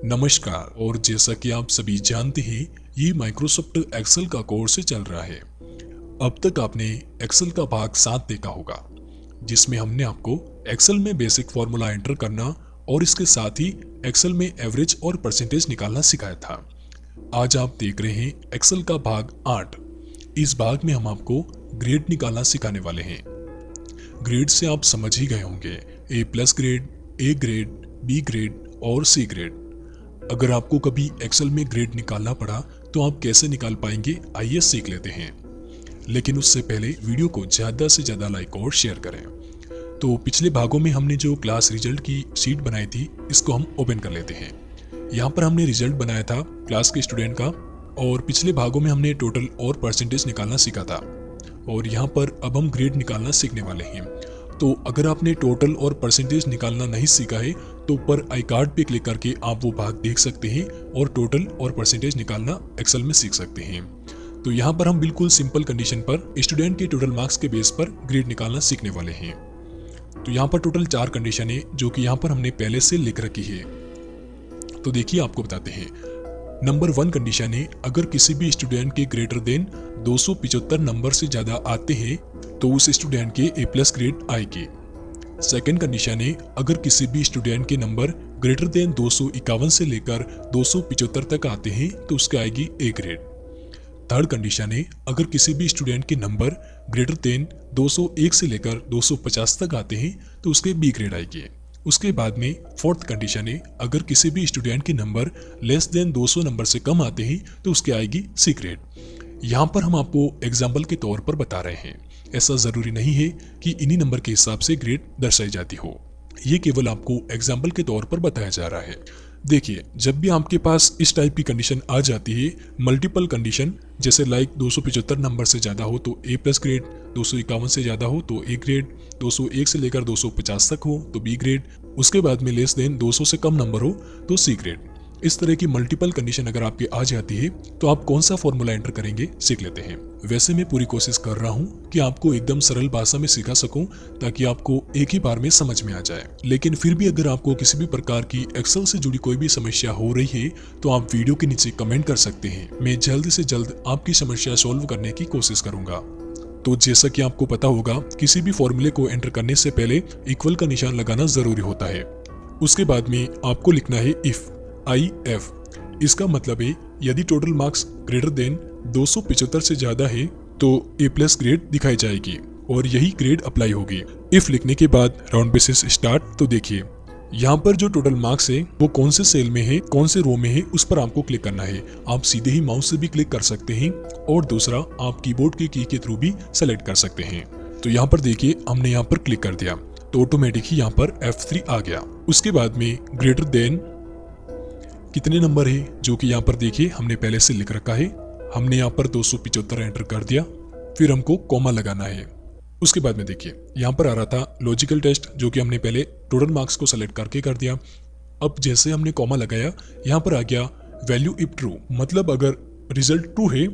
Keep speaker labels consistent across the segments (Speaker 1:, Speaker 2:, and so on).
Speaker 1: नमस्कार। और जैसा कि आप सभी जानते हैं, ये माइक्रोसॉफ्ट एक्सेल का कोर्स चल रहा है। अब तक आपने एक्सेल का भाग 7 देखा होगा, जिसमें हमने आपको एक्सेल में बेसिक फॉर्मूला एंटर करना और इसके साथ ही एक्सेल में एवरेज और परसेंटेज निकालना सिखाया था। आज आप देख रहे हैं एक्सेल का भाग 8। इस भाग में हम आपको ग्रेड निकालना सिखाने वाले हैं। ग्रेड से आप समझ ही गए होंगे, A+ grade, A grade, B grade और C ग्रेड। अगर आपको कभी एक्सेल में ग्रेड निकालना पड़ा तो आप कैसे निकाल पाएंगे, आइए सीख लेते हैं। लेकिन उससे पहले वीडियो को ज़्यादा से ज़्यादा लाइक और शेयर करें। तो पिछले भागों में हमने जो क्लास रिजल्ट की शीट बनाई थी, इसको हम ओपन कर लेते हैं। यहाँ पर हमने रिजल्ट बनाया था क्लास के स्टूडेंट का, और पिछले भागों में हमने टोटल और परसेंटेज निकालना सीखा था। और यहाँ पर अब हम ग्रेड निकालना सीखने वाले हैं। तो अगर आपने टोटल और परसेंटेज निकालना नहीं सीखा है तो ऊपर आई कार्ड पे क्लिक करके आप वो भाग देख सकते हैं और टोटल और परसेंटेज निकालना एक्सेल में सीख सकते हैं। तो यहाँ पर हम बिल्कुल सिंपल कंडीशन पर स्टूडेंट के टोटल मार्क्स के बेस पर ग्रेड निकालना सीखने वाले हैं। तो यहाँ पर टोटल 4 कंडीशन है जो कि यहाँ पर हमने पहले से लिख रखी है। तो देखिए, आपको बताते हैं। नंबर 1 कंडीशन है, अगर किसी भी स्टूडेंट के ग्रेटर देन 275 नंबर से ज्यादा आते हैं तो उस स्टूडेंट के A+ ग्रेड आएगी। सेकंड कंडीशन है, अगर किसी भी स्टूडेंट के नंबर ग्रेटर देन 251 से लेकर 275 तक आते हैं तो उसके आएगी A ग्रेड। थर्ड कंडीशन है, अगर किसी भी स्टूडेंट के नंबर ग्रेटर देन 201 से लेकर 250 तक आते हैं तो उसके B ग्रेड आएगी। उसके बाद में फोर्थ कंडीशन है, अगर किसी भी स्टूडेंट के नंबर लेस देन 200 नंबर से कम आते हैं तो उसके आएगी C ग्रेड। यहाँ पर हम आपको एग्जाम्पल के तौर पर बता रहे हैं। ऐसा जरूरी नहीं है कि इन्हीं नंबर के हिसाब से ग्रेड दर्शाई जाती हो, ये केवल आपको एग्जाम्पल के तौर पर बताया जा रहा है। देखिए, जब भी आपके पास इस टाइप की कंडीशन आ जाती है, मल्टीपल कंडीशन, जैसे लाइक 275 नंबर से ज़्यादा हो तो A+ ग्रेड, 251 से ज़्यादा हो तो A ग्रेड, 201 से लेकर 250 तक हो तो B ग्रेड, उसके बाद में लेस देन 200 से कम नंबर हो तो C ग्रेड। इस तरह की मल्टीपल कंडीशन अगर आपके आ जाती है तो आप कौन सा फॉर्मूला एंटर करेंगे सीख लेते हैं। वैसे मैं पूरी कोशिश कर रहा हूँ कि आपको एकदम सरल भाषा में सिखा सकूं ताकि आपको एक ही बार में समझ में आ जाए। लेकिन फिर भी अगर आपको किसी भी प्रकार की एक्सेल से जुड़ी कोई भी समस्या हो रही है तो आप वीडियो के नीचे कमेंट कर सकते हैं। मैं जल्द से जल्द आपकी समस्या सॉल्व करने की कोशिश करूंगा। तो जैसा कि आपको पता होगा, किसी भी फॉर्मूले को एंटर करने से पहले इक्वल का निशान लगाना जरूरी होता है। उसके बाद में आपको लिखना है IF। इसका मतलब है यदि टोटल मार्क्स ग्रेटर देन 275 से ज्यादा है तो A+ ग्रेड दिखाई जाएगी और यही ग्रेड अप्लाई होगी। इफ लिखने के बाद राउंड बेसिस स्टार्ट। तो देखिए, यहाँ पर जो टोटल मार्क्स है वो कौन से सेल में है, कौन से रो में है, उस पर आपको क्लिक करना है। आप सीधे ही माउस से भी क्लिक कर सकते हैं और दूसरा आप कीबोर्ड की की के थ्रू भी सेलेक्ट कर सकते हैं। तो यहाँ पर देखिए, हमने यहाँ पर क्लिक कर दिया तो ऑटोमेटिक ही यहाँ पर F3 आ गया। उसके बाद में ग्रेटर देन कितने नंबर है, जो कि यहाँ पर देखिए हमने पहले से लिख रखा है। हमने यहाँ पर 275 एंटर कर दिया, फिर हमको कॉमा लगाना है। उसके बाद में देखिए यहाँ पर आ रहा था लॉजिकल टेस्ट, जो कि हमने पहले टोटल मार्क्स को सेलेक्ट करके कर दिया। अब जैसे हमने कॉमा लगाया, यहाँ पर आ गया वैल्यू इफ ट्रू, मतलब अगर रिजल्ट ट्रू है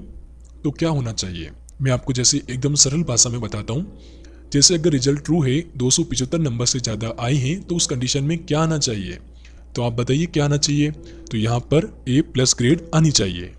Speaker 1: तो क्या होना चाहिए। मैं आपको जैसे एकदम सरल भाषा में बताता हूँ। जैसे अगर रिजल्ट ट्रू है, 275 नंबर से ज़्यादा आए हैं तो उस कंडीशन में क्या आना चाहिए। तो आप बताइए क्या आना चाहिए। तो यहाँ पर A+ ग्रेड आनी चाहिए।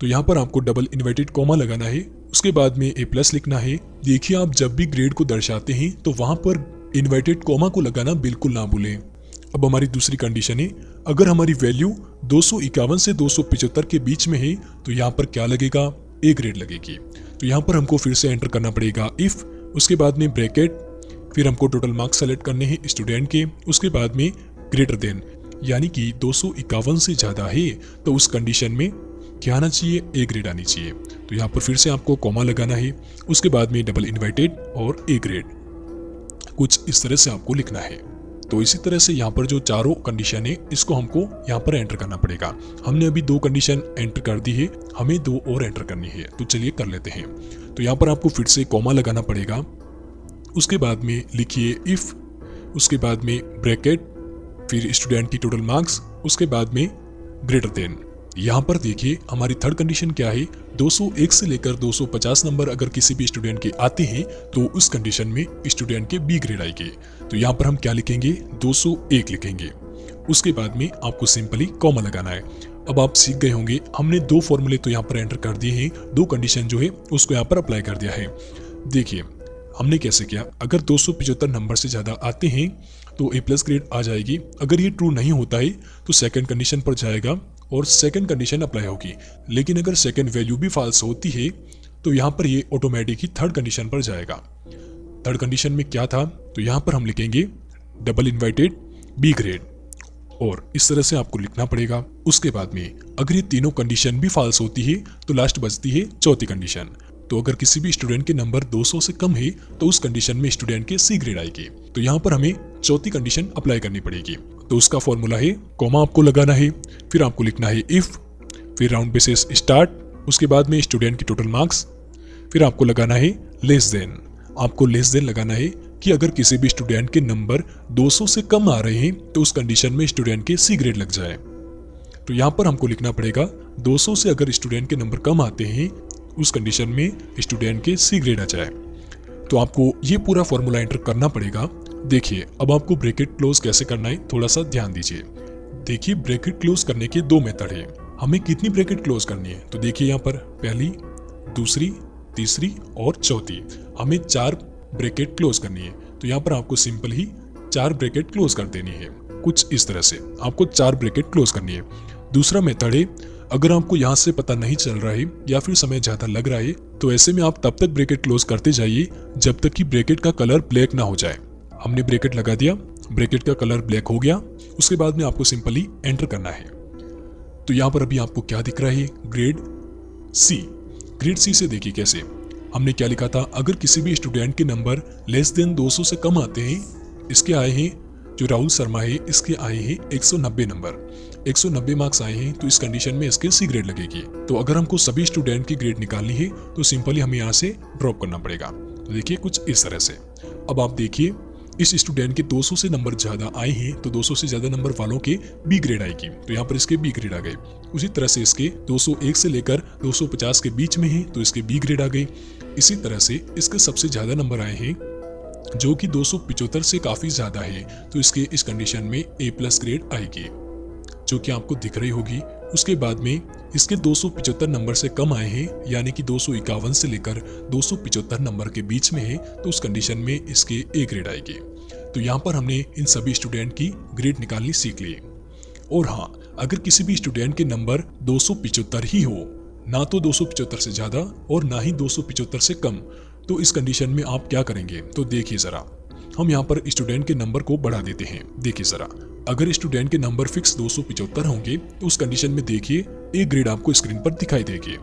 Speaker 1: तो यहाँ पर आपको डबल इन्वर्टेड कॉमा लगाना है, उसके बाद में A+ लिखना है। देखिए, आप जब भी ग्रेड को दर्शाते हैं तो वहाँ पर इन्वर्टेड कॉमा को लगाना बिल्कुल ना भूलें। अब हमारी दूसरी कंडीशन है, अगर हमारी वैल्यू 251 से 275 के बीच में है तो यहाँ पर क्या लगेगा, A ग्रेड लगेगी। तो यहाँ पर हमको फिर से एंटर करना पड़ेगा इफ, उसके बाद में ब्रैकेट, फिर हमको टोटल मार्क्स सेलेक्ट करने हैं स्टूडेंट के, उसके बाद में ग्रेटर देन, यानी कि 251 से ज्यादा है तो उस कंडीशन में क्या आना चाहिए, A ग्रेड आनी चाहिए। तो यहाँ पर फिर से आपको कॉमा लगाना है, उसके बाद में डबल इन्वर्टेड और A ग्रेड, कुछ इस तरह से आपको लिखना है। तो इसी तरह से यहाँ पर जो चारों कंडीशन है इसको हमको यहाँ पर एंटर करना पड़ेगा। हमने अभी 2 कंडीशन एंटर कर दी है, हमें 2 और एंटर करनी है। तो चलिए कर लेते हैं। तो यहाँ पर आपको फिर से कॉमा लगाना पड़ेगा, उसके बाद में लिखिए इफ, उसके बाद में ब्रैकेट, फिर स्टूडेंट की टोटल मार्क्स, उसके बाद में ग्रेटर देन। यहाँ पर देखिए हमारी थर्ड कंडीशन क्या है, 201 से लेकर 250 नंबर अगर किसी भी स्टूडेंट के आते हैं तो उस कंडीशन में स्टूडेंट के B ग्रेड आएगी। तो यहाँ पर हम क्या लिखेंगे, 201 लिखेंगे। उसके बाद में आपको सिंपली कॉमा लगाना है। अब आप सीख गए होंगे, हमने 2 फॉर्मूले तो यहाँ पर एंटर कर दिए हैं, 2 कंडीशन जो है उसको यहाँ पर अप्लाई कर दिया है। देखिए हमने कैसे किया, अगर 275 नंबर से ज़्यादा आते हैं तो ए प्लस ग्रेड आ जाएगी। अगर ये ट्रू नहीं होता है तो सेकंड कंडीशन पर जाएगा और सेकंड कंडीशन अप्लाई होगी। लेकिन अगर सेकंड वैल्यू भी फॉल्स होती है तो यहाँ पर ये ऑटोमेटिक ही थर्ड कंडीशन पर जाएगा। थर्ड कंडीशन में क्या था, तो यहाँ पर हम लिखेंगे डबल इन्वाइटेड बी ग्रेड, और इस तरह से आपको लिखना पड़ेगा। उसके बाद में अगर ये तीनों कंडीशन भी फॉल्स होती है तो लास्ट बचती है चौथी कंडीशन। तो अगर किसी भी स्टूडेंट के नंबर 200 से कम है तो उस कंडीशन में स्टूडेंट के सी ग्रेड आएगी। तो यहाँ पर हमें चौथी कंडीशन अप्लाई करनी पड़ेगी। तो उसका फॉर्मूला है, कॉमा आपको लगाना है, फिर आपको लिखना है इफ, फिर राउंड बेसिस स्टार्ट, उसके बाद में स्टूडेंट की टोटल मार्क्स, फिर आपको लगाना है लेस देन। आपको लेस देन लगाना है कि अगर किसी भी स्टूडेंट के नंबर 200 से कम आ रहे हैं तो उस कंडीशन में स्टूडेंट के सी ग्रेड लग जाए। तो यहाँ पर हमको लिखना पड़ेगा 200 से अगर स्टूडेंट के नंबर कम आते हैं उस कंडीशन में स्टूडेंट के सी ग्रेड आ जाए। तो आपको ये पूरा फॉर्मूला एंटर करना पड़ेगा। देखिए अब आपको ब्रैकेट क्लोज कैसे करना है थोड़ा सा ध्यान दीजिए। देखिए ब्रैकेट क्लोज करने के 2 मेथड हैं। हमें कितनी ब्रैकेट क्लोज करनी है, तो देखिए यहाँ पर पहली, दूसरी, तीसरी और चौथी, हमें 4 ब्रैकेट क्लोज करनी है। तो यहाँ पर आपको सिंपल ही 4 ब्रैकेट क्लोज कर देनी है। कुछ इस तरह से आपको 4 ब्रैकेट क्लोज करनी है। दूसरा मेथड है, अगर आपको यहाँ से पता नहीं चल रहा है या फिर समय ज़्यादा लग रहा है तो ऐसे में आप तब तक ब्रैकेट क्लोज करते जाइए जब तक कि ब्रैकेट का कलर ब्लैक ना हो जाए। हमने ब्रैकेट लगा दिया, ब्रैकेट का कलर ब्लैक हो गया, उसके बाद में आपको सिंपली एंटर करना है। तो यहाँ पर अभी आपको क्या दिख रहा है, ग्रेड सी। ग्रेड सी से देखिए कैसे, हमने क्या लिखा था, अगर किसी भी स्टूडेंट के नंबर लेस देन 200 से कम आते हैं, इसके आए हैं जो राहुल शर्मा है इसके आए हैं 190 नंबर, 190 मार्क्स आए हैं, तो इस कंडीशन में इसके सी ग्रेड लगेगी। तो अगर हमको सभी स्टूडेंट की ग्रेड निकालनी है तो सिंपली हमें यहाँ से ड्रॉप करना पड़ेगा। तो देखिए कुछ इस तरह से। अब आप देखिए इस स्टूडेंट के 200 से नंबर ज़्यादा आए हैं तो 200 से ज़्यादा नंबर वालों के बी ग्रेड आएगी। तो यहाँ पर इसके बी ग्रेड आ गए। उसी तरह से इसके 201 से लेकर 250 के बीच में है तो इसके बी ग्रेड आ गई। इसी तरह से इसके सबसे ज़्यादा नंबर आए हैं जो कि 275 से काफ़ी ज़्यादा है तो इसके इस कंडीशन में ए प्लस ग्रेड आएगी, जो कि आपको दिख रही होगी। उसके बाद में इसके 275 नंबर से कम आए हैं यानी कि 251 से लेकर 275 नंबर के बीच में है तो उस कंडीशन में इसके ए ग्रेड आएगी। तो यहाँ पर हमने इन सभी स्टूडेंट की ग्रेड निकालनी सीख ली। और हाँ, अगर किसी भी स्टूडेंट के नंबर 275 ही हो, ना तो 275 से ज़्यादा और ना ही 275 से कम, तो इस कंडीशन में आप क्या करेंगे, तो देखिए ज़रा, हम यहाँ पर स्टूडेंट के नंबर को बढ़ा देते हैं। देखिए ज़रा, अगर स्टूडेंट के नंबर फिक्स 275 होंगे तो उस कंडीशन में देखिए ए ग्रेड आपको स्क्रीन पर दिखाई देगी।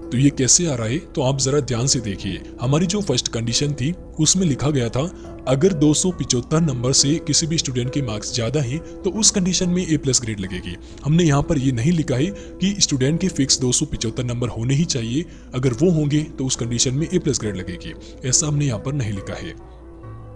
Speaker 1: तो ये कैसे आ रहा है, तो आप जरा ध्यान से देखिए। हमारी जो फर्स्ट कंडीशन थी उसमें लिखा गया था अगर 275 नंबर से किसी भी स्टूडेंट के मार्क्स ज़्यादा हैं तो उस कंडीशन में ए प्लस ग्रेड लगेगी। हमने यहाँ पर ये नहीं लिखा है कि स्टूडेंट के फिक्स 275 नंबर होने ही चाहिए, अगर वो होंगे तो उस कंडीशन में ए प्लस ग्रेड लगेगी, ऐसा हमने यहाँ पर नहीं लिखा है।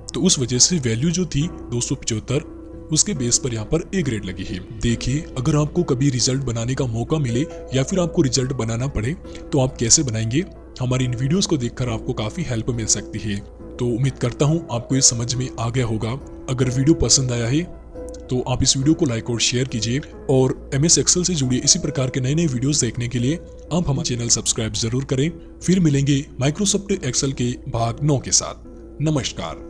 Speaker 1: तो उस वजह से वैल्यू जो थी 275 उसके बेस पर यहाँ पर ए ग्रेड लगी है। देखिए अगर आपको कभी रिजल्ट बनाने का मौका मिले या फिर आपको रिजल्ट बनाना पड़े तो आप कैसे बनाएंगे, हमारी इन वीडियोस को देखकर आपको काफ़ी हेल्प मिल सकती है। तो उम्मीद करता हूँ आपको ये समझ में आ गया होगा। अगर वीडियो पसंद आया है तो आप इस वीडियो को लाइक और शेयर कीजिए, और MS एक्सेल से जुड़े इसी प्रकार के नए नए वीडियोस देखने के लिए आप हमारा चैनल सब्सक्राइब जरूर करें। फिर मिलेंगे माइक्रोसॉफ्ट एक्सेल के भाग 9 के साथ। नमस्कार।